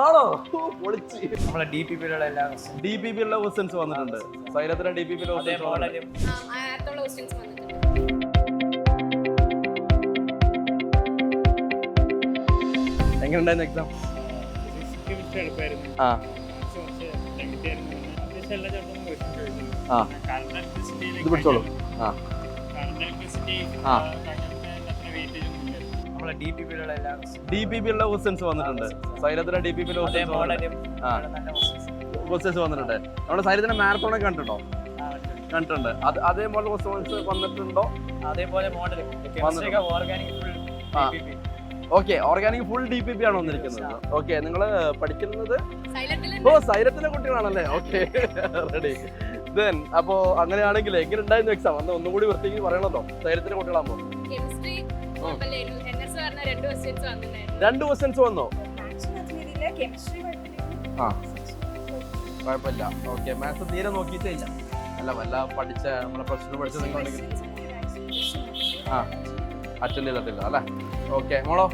ആണോ പൊളിച്ച്. നമ്മളെ DPP-ലുള്ള എല്ലാ DPP-ലുള്ള ക്വസ്റ്റ്യൻസ് വന്നിട്ടുണ്ട്. സൈലത്തിന് DPP-യിലെ എങ്ങനെയുണ്ടായിരുന്നു എക്സാം? ആ ഇത് പിടിച്ചോളൂ. ആ നമ്മളെ DPP-ലുള്ള എല്ലാ DPP-യുള്ള ക്വസ്റ്റ്യൻസ് വന്നിട്ടുണ്ട്. സൈലത്തിന് DPP-യിലെ ക്വസ്റ്റ്യൻസ് വന്നിട്ടുണ്ട്. നമ്മുടെ സൈലത്തിന്റെ മാരത്തോണൊക്കെ കണ്ടിട്ടുണ്ടോ? കണ്ടിട്ടുണ്ട്. അതേപോലെ ക്വസ്റ്റ്യൻസ് വന്നിട്ടുണ്ടോ? അതേപോലെ model okay, organic full DPP ആണ് വന്നിരിക്കുന്നത്. ഓക്കെ, നിങ്ങൾ പഠിക്കുന്നത് സൈലത്തിലെ കുട്ടികളാണല്ലേ? Okay, ready. ദെൻ അപ്പോ അങ്ങനെയാണെങ്കിൽ എങ്ങനെ ഉണ്ടായിരുന്നു എക്സാം? അന്ന് ഒന്നും കൂടി വൃത്തിക്ക് പറയണല്ലോ. സൈലത്തിലെ കുട്ടികളാകുമ്പോ രണ്ട് ക്വസ്റ്റ്യൻസ് വന്നോ? ആ കുഴപ്പമില്ല. ഓക്കെ, മാത്സ് തീരെ നോക്കിയിട്ടേ ഇല്ല. അല്ല, വല്ല പഠിച്ച നമ്മളെ പ്രശ്നം പഠിച്ച നിങ്ങളുണ്ടെങ്കിൽ ആ അറ്റൻഡ് ചെയ്തിട്ടില്ല അല്ലേ? ഓക്കെ, മോളോ?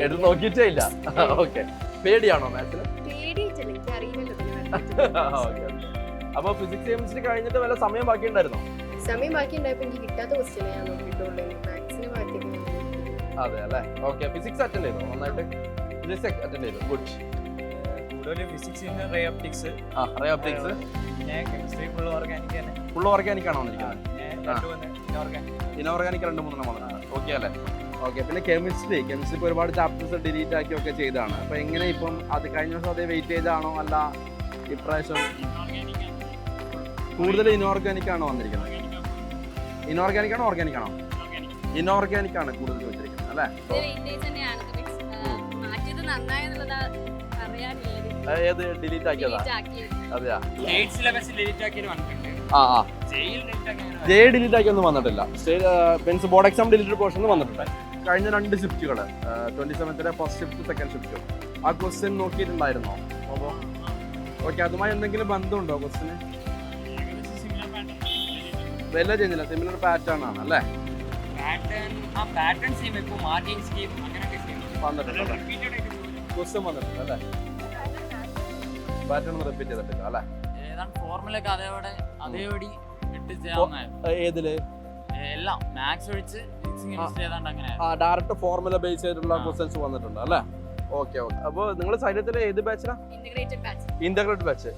എടുത്ത് നോക്കിയിട്ടേ ഇല്ല. ഓക്കെ, പേടിയാണോ മാത്സിന്? അപ്പൊ ഫിസിക്സ് കെമിസ്ട്രി കഴിഞ്ഞിട്ട് വല്ല സമയം ബാക്കി ഉണ്ടായിരുന്നോ? സമയം ബാക്കി ഉണ്ടായപ്പോ എനിക്ക് കിട്ടാത്ത ക്വസ്റ്റ്യൻ ഞാൻ നോക്കിയിട്ടുള്ളൂ. മാത്സിന് ബാക്കി. അതെ അല്ലേ? ഓക്കെ, ഫിസിക്സ് അറ്റൻഡ് ചെയ്തോ? നന്നായിട്ട് ഫിസിക്സ് അറ്റൻഡ് ചെയ്തു. ഗുഡ്. കൂടുതൽ ഫിസിക്സിന് റേ ഒപ്റ്റിക്സ്, റേ ഒപ്റ്റിക്സ്, പിന്നെ കെമിസ്ട്രി ഫുൾ ഓർഗാനിക് തന്നെ. ഫുൾ ഓർഗാനിക് ആണോ വന്നിരിക്കുന്നത്? ഇനോർഗാനിക് 2-3 വന്നിട്ടുണ്ട്. ഓക്കെ അല്ലേ? ഓക്കെ, പിന്നെ കെമിസ്ട്രി ഇപ്പൊ ഒരുപാട് ചാപ്റ്റേഴ്സ് ഡിലീറ്റ് ആക്കി ഒക്കെ ചെയ്താണ്. അപ്പൊ എങ്ങനെ ഇപ്പം അത് കഴിഞ്ഞ വർഷം അതേ വെയിറ്റേജ് ആണോ അല്ല ഇപ്രാവശ്യം കൂടുതൽ ഇനോർഗാനിക് ആണോ വന്നിരിക്കുന്നത്? ഇനോർഗാനിക് ആണോ ഓർഗാനിക് ആണോ? ഇനോർഗാനിക് ആണ് കൂടുതൽ വെച്ചിരിക്കുന്നത് അല്ലേ? ഏത് ഡിലീറ്റ് ആക്കിയതാ? അതെയാ, ജെ ഡിലീറ്റ് ആക്കിയൊന്നും വന്നിട്ടില്ല. Means board exam deleted portion വന്നിട്ടുണ്ട്. കഴിഞ്ഞ 2 ഷിഫ്റ്റുകൾ 27th ഫസ്റ്റ് ഷിഫ്റ്റ് സെക്കൻഡ് ഷിഫ്റ്റും ആ ക്വസ്റ്റ്യൻ നോക്കിയിട്ടുണ്ടായിരുന്നോ? അപ്പോൾ ഓക്കെ, അതുമായി എന്തെങ്കിലും ബന്ധമുണ്ടോ ക്വസ്റ്റ്യന്? വല്ല ചെയ്യുന്നില്ല, സിമിലർ പാറ്റേൺ ആണ് അല്ലേ? വന്നിട്ടുണ്ട്, ക്വസ്റ്റ്യൻ വന്നിട്ടുണ്ട് അല്ലേ? പാറ്റേൺ റിപ്പീറ്റ് ചെയ്തിട്ടില്ല അല്ലേ? ഏതില്? ഡയറക്റ്റ് ഫോർമുല ബേസ് ചെയ്തിട്ടുള്ള ക്വസ്റ്റ്യൻസ് വന്നിട്ടുണ്ട് അല്ലേ? Okay okay. അപ്പോൾ നിങ്ങൾ സൈലത്തിലെ ഏത് ബാച്ചിലാ? Integrated batch.